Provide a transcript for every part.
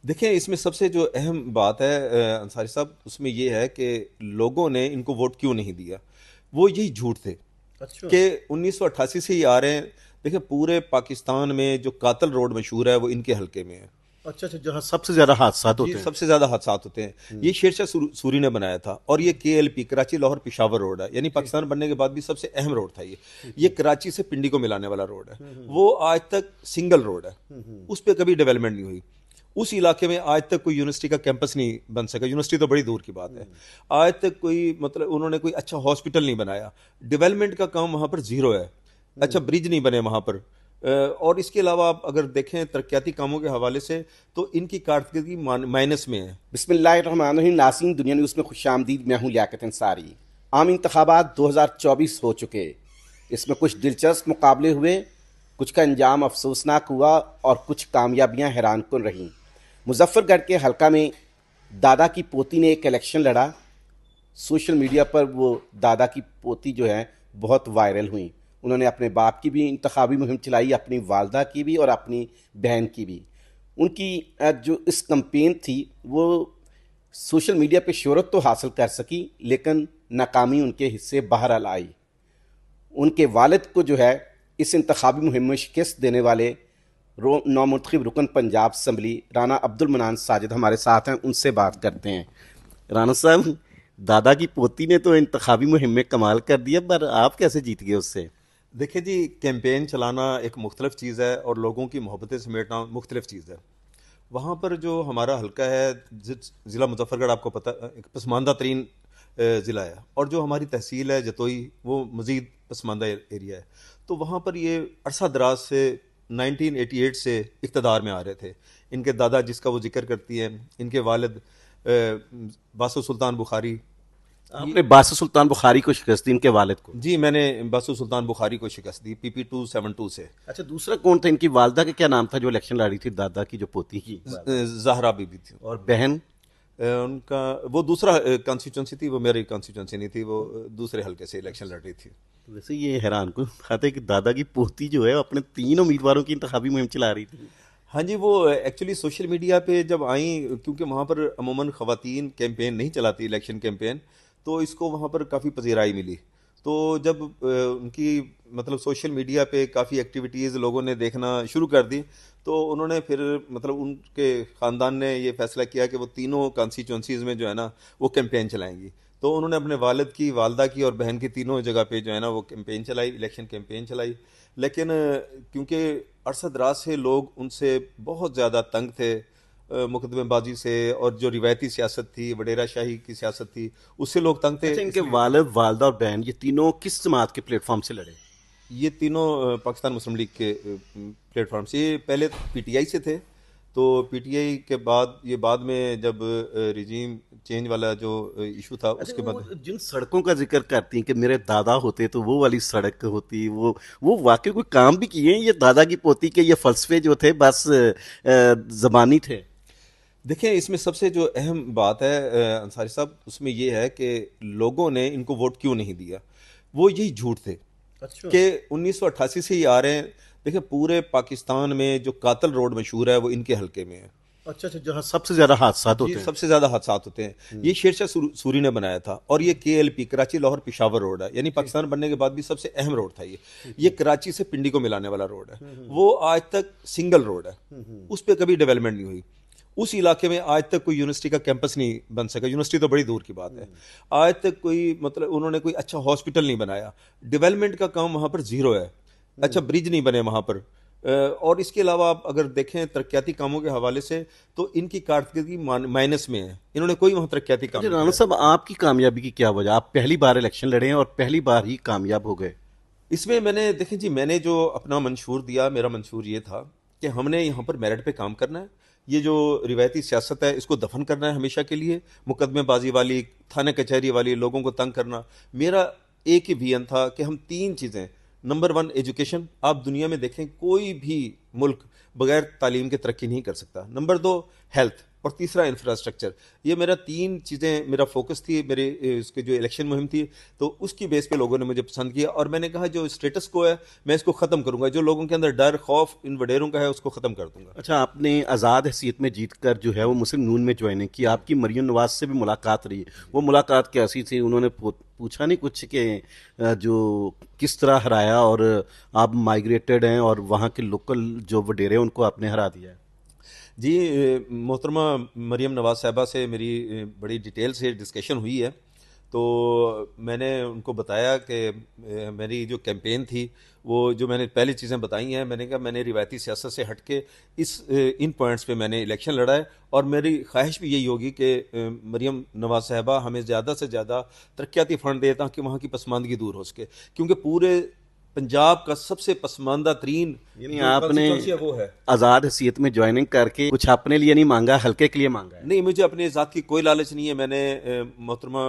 देखें, इसमें सबसे जो अहम बात है अंसारी साहब, उसमें ये है कि लोगों ने इनको वोट क्यों नहीं दिया। वो यही झूठ थे अच्छा। कि 1988 से ही आ रहे हैं। देखें, पूरे पाकिस्तान में जो कातल रोड मशहूर है वो इनके हलके में है। अच्छा अच्छा, जहाँ सबसे ज्यादा हादसात जी, होते हैं। सबसे ज्यादा हादसात होते हैं। ये हम्म। शेरशाह सूरी ने बनाया था, और ये KLP, कराची लाहौर पिशावर रोड है, यानी ठीक। पाकिस्तान बनने के बाद भी सबसे अहम रोड था ये। ठीक ये है। कराची से पिंडी को मिलाने वाला रोड है। हम्म। वो आज तक सिंगल रोड है, हम्म। उस पर कभी डेवलपमेंट नहीं हुई। उस इलाके में आज तक कोई यूनिवर्सिटी का कैंपस नहीं बन सका, यूनिवर्सिटी तो बड़ी दूर की बात है। हम्म। आज तक कोई मतलब उन्होंने कोई अच्छा हॉस्पिटल नहीं बनाया। डेवलपमेंट का काम वहां पर जीरो है। अच्छा, हम्म। ब्रिज नहीं बने वहां पर। और इसके अलावा आप अगर देखें तरक्याती कामों के हवाले से, तो इनकी कारकर्दगी माइनस में है। बिस्मिल्लाहिर्रहमानिर्रहीम। नाज़रीन, दुनिया न्यूज़ में खुशामदीद। मैं हूँ लियाकत अंसारी। आम इंतखाबात 2024 हो चुके। इसमें कुछ दिलचस्प मुकाबले हुए, कुछ का अंजाम अफसोसनाक हुआ और कुछ कामयाबियां हैरानकुन रहीं। मुजफ्फरगढ़ के हलका में दादा की पोती ने एक इलेक्शन लड़ा। सोशल मीडिया पर वो दादा की पोती जो है बहुत वायरल हुई। उन्होंने अपने बाप की भी इंतखाबी मुहिम चलाई, अपनी वालदा की भी और अपनी बहन की भी। उनकी जो इस कैंपेन थी वो सोशल मीडिया पे शोहरत तो हासिल कर सकी, लेकिन नाकामी उनके हिस्से बहरहाल आई। उनके वालिद को जो है इस इंतखाबी मुहिम में शिकस्त देने वाले नौमुंतखब रुकन पंजाब असम्बली राना अब्दुल मनान साजिद हमारे साथ हैं। उनसे बात करते हैं। राना साहब, दादा की पोती ने तो इंतखाबी मुहिम में कमाल कर दिया, पर आप कैसे जीत गए उससे? देखिए जी, कैंपेन चलाना एक मुख्तलिफ चीज़ है और लोगों की मोहब्बतें समेटना मुख्तलिफ चीज़ है। वहाँ पर जो हमारा हल्का है, ज़िला मुजफ्फरगढ़, आपको पता एक पसमानदा तरीन ज़िला है, और जो हमारी तहसील है जतोई, वो मज़ीद पसमानदा एरिया है। तो वहाँ पर ये अरसा दराज से 1988 से इक़्तिदार में आ रहे थे। इनके दादा, जिसका वो जिक्र करती हैं, इनके वालिद बासु सुल्तान बुखारी। आपने बासु सुल्तान बुखारी को शिकस्त दी, इनके वालिद को? जी, मैंने बासु सुल्तान बुखारी को शिकस्त दी PP272 से। अच्छा, दूसरा कौन था? इनकी वालदा का क्या नाम था जो इलेक्शन लड़ी थी, दादा की जो पोती की वालदा? ज़हरा बीबी थी। और बहन? उनका वो दूसरा कॉन्स्टिट्यूंसी थी, वो मेरी कॉन्स्टिट्यूंसी नहीं थी, वो दूसरे हलके से इलेक्शन लड़ रही थी। तो वैसे ये हैरान कुन बात है कि दादा की पोती जो है अपने 3 उम्मीदवारों की इंतखाबी मुहिम चला रही थी। हाँ जी, वो एक्चुअली सोशल मीडिया पे जब आई, क्योंकि वहाँ पर अमूमन ख़वातीन कैंपेन नहीं चलाती, इलेक्शन कैंपेन, तो इसको वहाँ पर काफ़ी पजीराई मिली। तो जब उनकी मतलब सोशल मीडिया पे काफ़ी एक्टिविटीज़ लोगों ने देखना शुरू कर दी, तो उन्होंने फिर मतलब उनके ख़ानदान ने ये फैसला किया कि वो तीनों कॉन्स्टिट्यूंसीज़ में जो है ना वो कैंपेन चलाएंगी। तो उन्होंने अपने वालिद की, वालदा की और बहन की तीनों जगह पे जो है ना वो कैंपेन चलाई, इलेक्शन कैंपेन चलाई। लेकिन क्योंकि अरसद राज से लोग उनसे बहुत ज़्यादा तंग थे, मुकदमेबाजी से, और जो रिवायती सियासत थी, वडेरा शाही की सियासत थी, उससे लोग तंग थे, अच्छा, इनके इसलिए वालिद, वालदा और बहन ये तीनों किस जमात के प्लेटफॉर्म से लड़े? ये तीनों पाकिस्तान मुस्लिम लीग के प्लेटफॉर्म से। ये पहले PTI से थे, तो PTI के बाद ये बाद में जब रिजीम चेंज वाला जो इशू था अच्छा, उसके वो बाद। जिन सड़कों का जिक्र करती हैं कि मेरे दादा होते तो वो वाली सड़क होती, वो वाकई कोई काम भी किए हैं? ये दादा की पोती के ये फलसफे जो थे बस जबानी थे? देखें, इसमें सबसे जो अहम बात है अंसारी साहब, उसमें ये है कि लोगों ने इनको वोट क्यों नहीं दिया। वो यही झूठ थे अच्छा। कि 1988 से ही आ रहे हैं। देखिए, पूरे पाकिस्तान में जो कातल रोड मशहूर है वो इनके हलके में है। अच्छा अच्छा, जहाँ सबसे ज्यादा हादसात जी, होते हैं। सबसे ज्यादा हादसात होते हैं। ये शेरशाह सूरी ने बनाया था, और ये KLP, कराची लाहौर पिशावर रोड है, यानी ठीक। पाकिस्तान बनने के बाद भी सबसे अहम रोड था ये। ठीक ये है। कराची से पिंडी को मिलाने वाला रोड है। वो आज तक सिंगल रोड है, उस पर कभी डेवलपमेंट नहीं हुई। उस इलाके में आज तक कोई यूनिवर्सिटी का कैंपस नहीं बन सका, यूनिवर्सिटी तो बड़ी दूर की बात है। आज तक कोई मतलब उन्होंने कोई अच्छा हॉस्पिटल नहीं बनाया। डेवलपमेंट का काम वहां पर जीरो है। अच्छा, ब्रिज नहीं बने वहां पर। और इसके अलावा आप अगर देखें तरक्याती कामों के हवाले से, तो इनकी कारकर्दगी माइनस में है। इन्होंने कोई वहां तरक्याती काम अच्छा नहीं राणा किया। साहब, आपकी कामयाबी की क्या वजह? आप पहली बार इलेक्शन लड़े हैं और पहली बार ही कामयाब हो गए। इसमें मैंने देखें जी, मैंने जो अपना मंशूर दिया, मेरा मंशूर ये था कि हमने यहाँ पर मेरिट पे काम करना है। ये जो रिवायती सियासत है इसको दफन करना है हमेशा के लिए। मुकदमेबाजी वाली, थाना कचहरी वाली, लोगों को तंग करना, मेरा एक ही विजन था कि हम तीन चीज़ें। Number one, education. आप दुनिया में देखें, कोई भी मुल्क बगैर तालीम के तरक्की नहीं कर सकता। नंबर दो, हेल्थ। और तीसरा इंफ्रास्ट्रक्चर। ये मेरा 3 चीज़ें मेरा फोकस थी मेरे इसके जो इलेक्शन मुहिम थी। तो उसकी बेस पे लोगों ने मुझे पसंद किया और मैंने कहा जो स्टेटस को है मैं इसको ख़त्म करूंगा, जो लोगों के अंदर डर खौफ इन वडेरों का है उसको ख़त्म कर दूंगा। अच्छा, आपने आज़ाद हैसियत में जीत कर जो है वो मुस्लिम नून में ज्वाइनिंग की, आपकी मरियम नवाज से भी मुलाकात रही, वो मुलाकात कैसी थी? उन्होंने पूछा नहीं कुछ कि जो किस तरह हराया और आप माइग्रेटेड हैं और वहाँ के लोकल जो वडेरे हैं उनको आपने हरा दिया है? जी, मोहतरमा मरियम नवाज़ साहिबा से मेरी बड़ी डिटेल से डिस्कशन हुई है। तो मैंने उनको बताया कि मेरी जो कैंपेन थी वो जो मैंने पहली चीज़ें बताई हैं, मैंने कहा मैंने रिवायती सियासत से हट के इन पॉइंट्स पे मैंने इलेक्शन लड़ा है और मेरी ख्वाहिश भी यही होगी कि मरियम नवाज़ साहिबा हमें ज़्यादा से ज़्यादा तरक्याती फ़ंड दे ताकि वहाँ की पसमानदगी दूर हो सके, क्योंकि पूरे पंजाब का सबसे पसमानदा तरीन यानी जो आपने constituency है वो है। आज़ाद हैसियत में ज्वाइनिंग करके कुछ अपने लिए नहीं मांगा, हल्के के लिए मांगा है? नहीं, मुझे अपनी ज़ात की कोई लालच नहीं है। मैंने मोहतरमा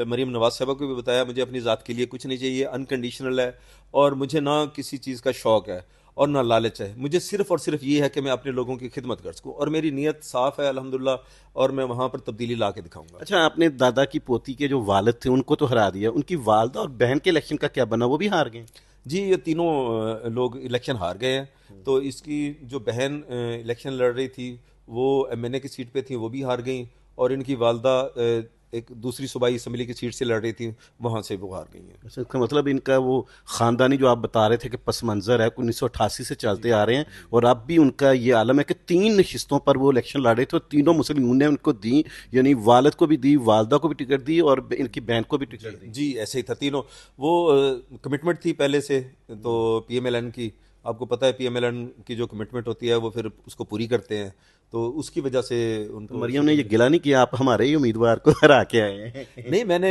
मरीम नवाज़ साहबा को भी बताया मुझे अपनी ज़ात के लिए कुछ नहीं चाहिए, अनकंडीशनल है और मुझे ना किसी चीज़ का शौक़ है और ना लालच है। मुझे सिर्फ़ और सिर्फ ये है कि मैं अपने लोगों की खिदमत कर सकूँ और मेरी नीयत साफ़ है अल्हम्दुलिल्लाह और मैं वहाँ पर तब्दीली ला के दिखाऊँगा। अच्छा, आपने दादा की पोती के जो वालिद थे उनको तो हरा दिया, उनकी वालदा और बहन के इलेक्शन का क्या बना? वो भी हार गए? जी, ये तीनों लोग इलेक्शन हार गए हैं। तो इसकी जो बहन इलेक्शन लड़ रही थी वो एमएनए की सीट पे थी, वो भी हार गई और इनकी वालदा एक दूसरी सूबाई असम्बली की सीट से लड़ रही थी, वहाँ से वो हार गई हैं। अच्छा, इसका मतलब इनका वो ख़ानदानी जो आप बता रहे थे कि पस मंज़र है 1988 से चलते आ रहे हैं और अब भी उनका ये आलम है कि 3 नशिस्तों पर वो इलेक्शन लड़े थे और तीनों मुस्लिम यूनियन ने उनको दी, यानी वालिद को भी दी, वालदा को भी टिकट दी और इनकी बहन को भी टिकट दी। जी, ऐसे ही था तीनों। वो कमिटमेंट थी पहले से, तो पीएमएलएन की, आपको पता है पीएमएलएन की जो कमिटमेंट होती है वो फिर उसको पूरी करते हैं, तो उसकी वजह से तो उनको मरियम ने ये गिला नहीं किया आप हमारे ही उम्मीदवार को हरा के आए हैं? नहीं, मैंने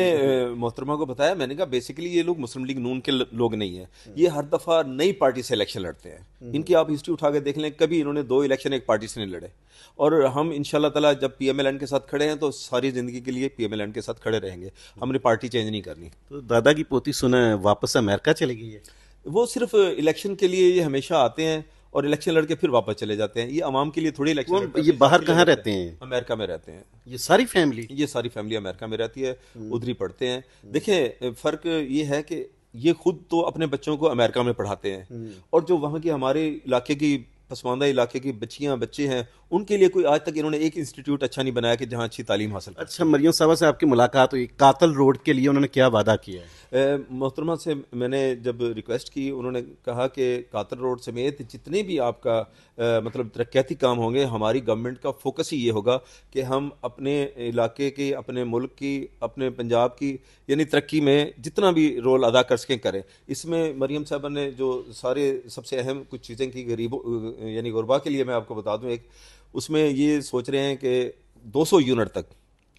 मोहतरमा को बताया, मैंने कहा बेसिकली ये लोग मुस्लिम लीग नून के लोग नहीं हैं, ये हर दफ़ा नई पार्टी से इलेक्शन लड़ते हैं। इनकी आप हिस्ट्री उठा के देख लें, कभी इन्होंने 2 इलेक्शन एक पार्टी से नहीं लड़े और हम इंशाल्लाह ताला जब पीएमएलएन के साथ खड़े हैं तो सारी ज़िंदगी के लिए पीएमएलएन के साथ खड़े रहेंगे, हमने पार्टी चेंज नहीं करनी। तो दादा की पोती सुना है वापस अमेरिका चली गई है? वो सिर्फ इलेक्शन के लिए ये हमेशा आते हैं और इलेक्शन लड़के फिर वापस चले जाते हैं। ये अवाम के लिए थोड़ी इलेक्शन वो लड़ते हैं, ये अपनी बाहर जात के लिए कहाँ लड़ते रहते हैं? अमेरिका में रहते हैं। ये सारी फैमिली? ये सारी फैमिली अमेरिका में रहती है, उधर ही पढ़ते हैं। देखें, फ़र्क ये है कि ये खुद तो अपने बच्चों को अमेरिका में पढ़ाते हैं और जो वहाँ की हमारे इलाके की पसमानदा इलाके की बच्चियाँ बच्चे हैं उनके लिए कोई आज तक इन्होंने एक इंस्टीट्यूट अच्छा नहीं बनाया कि जहाँ अच्छी तालीम हासिल कर अच्छा, मरियम साहबा से आपकी मुलाकात हुई, कातल रोड के लिए उन्होंने क्या वादा किया है? मोहतरमा से मैंने जब रिक्वेस्ट की, उन्होंने कहा कि कातर रोड समेत जितने भी आपका मतलब तरक्याती काम होंगे, हमारी गवर्नमेंट का फोकस ही ये होगा कि हम अपने इलाके की, अपने मुल्क की, अपने पंजाब की यानी तरक्की में जितना भी रोल अदा कर सकें करें। इसमें मरियम साहबा ने जो सारे सबसे अहम कुछ चीज़ें की गरीबों यानी गुरबा के लिए मैं आपको बता दूं, एक उसमें ये सोच रहे हैं कि 200 यूनिट तक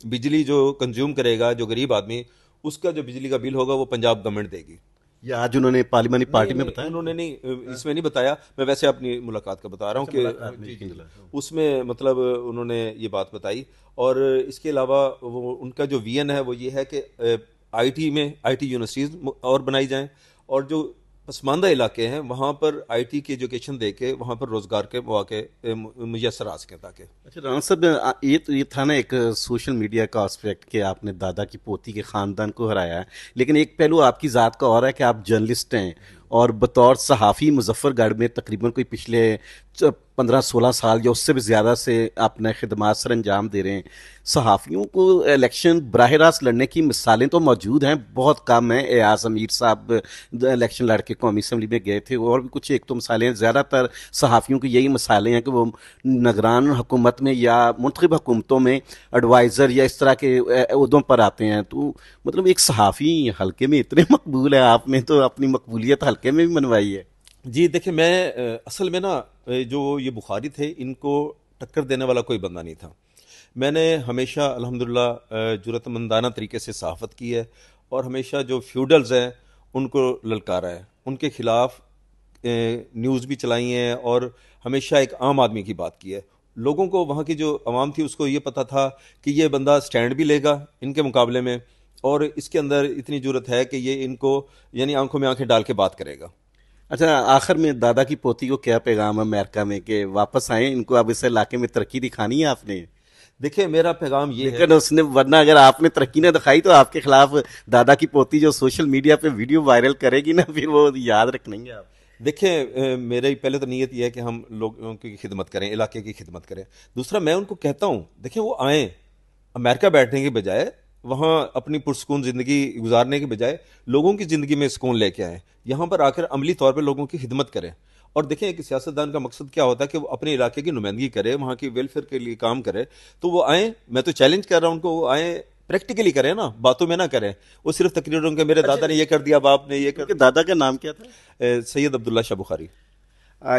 बिजली जो कंज्यूम करेगा जो गरीब आदमी, उसका जो बिजली का बिल होगा वो पंजाब गवर्नमेंट देगी। ये आज उन्होंने पार्लियामानी पार्टी में बताया? उन्होंने नहीं, इसमें नहीं बताया, मैं वैसे अपनी मुलाकात का बता रहा हूँ कि जी, उसमें मतलब उन्होंने ये बात बताई। और इसके अलावा वो उनका जो विजन है वो ये है कि आईटी में आईटी यूनिवर्सिटीज़ और बनाई जाएं और जो पसमानदा इलाके हैं वहाँ पर आईटी की एजुकेशन दे के वहाँ पर रोज़गार के मौके मुयसर आ सकें ताकि। अच्छा राना साहब, ये था ना एक सोशल मीडिया का एस्पेक्ट कि आपने दादा की पोती के ख़ानदान को हराया है, लेकिन एक पहलू आपकी ज़ात का और है कि आप जर्नलिस्ट हैं और बतौर सहाफ़ी मुजफ्फरगढ़ में तकरीबन कोई पिछले 15-16 साल या उससे भी ज़्यादा से अपने खिदमात सर अंजाम दे रहे हैं। सहाफ़ियों को इलेक्शन बराह रास्त लड़ने की मिसालें तो मौजूद हैं, बहुत कम हैं। एयाज अमीर साहब इलेक्शन लड़ के कौमी असम्बली में गए थे और भी कुछ एक दो मिसालें हैं। ज़्यादातर सहाफ़ियों की यही मिसालें हैं कि वो निगरान हुकूमत में या मुंतखब हुकूमतों में एडवाइज़र या इस तरह के उहदों पर आते हैं। तो मतलब एक सहाफ़ी हल्के में इतने मकबूल है, आपने तो अपनी मकबूलियत हल्के में भी मनवाई है। जी देखिए, मैं असल में ना जो ये बुखारी थे इनको टक्कर देने वाला कोई बंदा नहीं था। मैंने हमेशा अल्हम्दुलिल्लाह जुरतमंदाना तरीके से सहाफ़त की है और हमेशा जो फ्यूडल्स हैं उनको ललकारा है, उनके खिलाफ न्यूज़ भी चलाई हैं और हमेशा एक आम आदमी की बात की है। लोगों को, वहाँ की जो आवाम थी उसको ये पता था कि ये बंदा स्टैंड भी लेगा इनके मुकाबले में और इसके अंदर इतनी जुरत है कि ये इनको यानी आंखों में आंखें डाल के बात करेगा। अच्छा, आखिर में दादा की पोती को क्या पैगाम है अमेरिका में कि वापस आए, इनको अब इस इलाके में तरक्की दिखानी है आपने? देखिए मेरा पैगाम ये है, लेकिन उसने, वरना अगर आपने तरक्की ना दिखाई तो आपके खिलाफ दादा की पोती जो सोशल मीडिया पे वीडियो वायरल करेगी ना, फिर वो याद रखेंगे आप। देखिए मेरी पहले तो नीयत यह है कि हम लोगों की खिदमत करें, इलाके की खिदमत करें। दूसरा मैं उनको कहता हूँ, देखिए वो आए अमेरिका बैठने के बजाय, वहाँ अपनी पुरसकून ज़िंदगी गुजारने के बजाय लोगों की ज़िंदगी में सुकून लेके आए, यहाँ पर आकर अमली तौर पर लोगों की खिदमत करें। और देखें एक सियासतदान का मकसद क्या होता है कि वो अपने इलाके की नुमाइंदगी करे, वहाँ की वेलफेयर के लिए काम करे। तो वो आए, मैं तो चैलेंज कर रहा हूँ उनको, वो आए प्रैक्टिकली करें ना, बातों में ना करें। वो सिर्फ तकरीरों के मेरे दादा ने ये कर दिया, बाप ने ये कर उनके दादा का नाम क्या था? सैयद अब्दुल्ला शाह बुखारी।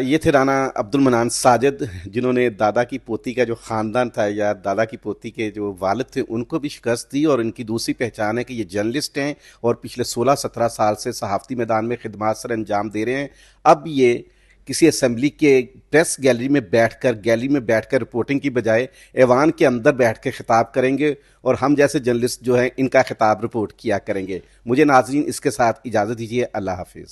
ये थे राना अब्दुल मनान साजिद, जिन्होंने दादा की पोती का जो ख़ानदान था या दादा की पोती के जो वालिद थे उनको भी शिकस्त दी। और इनकी दूसरी पहचान है कि ये जर्नलिस्ट हैं और पिछले 16-17 साल से सहाफ़ती मैदान में खिदमात सर अंजाम दे रहे हैं। अब ये किसी असम्बली के प्रेस गैलरी में बैठकर रिपोर्टिंग की बजाय ऐवान के अंदर बैठ कर खिताब करेंगे और हम जैसे जर्नलिस्ट जो हैं इनका खिताब रिपोर्ट किया करेंगे। मुझे नाज़रीन इसके साथ इजाज़त दीजिए। अल्लाह हाफिज़।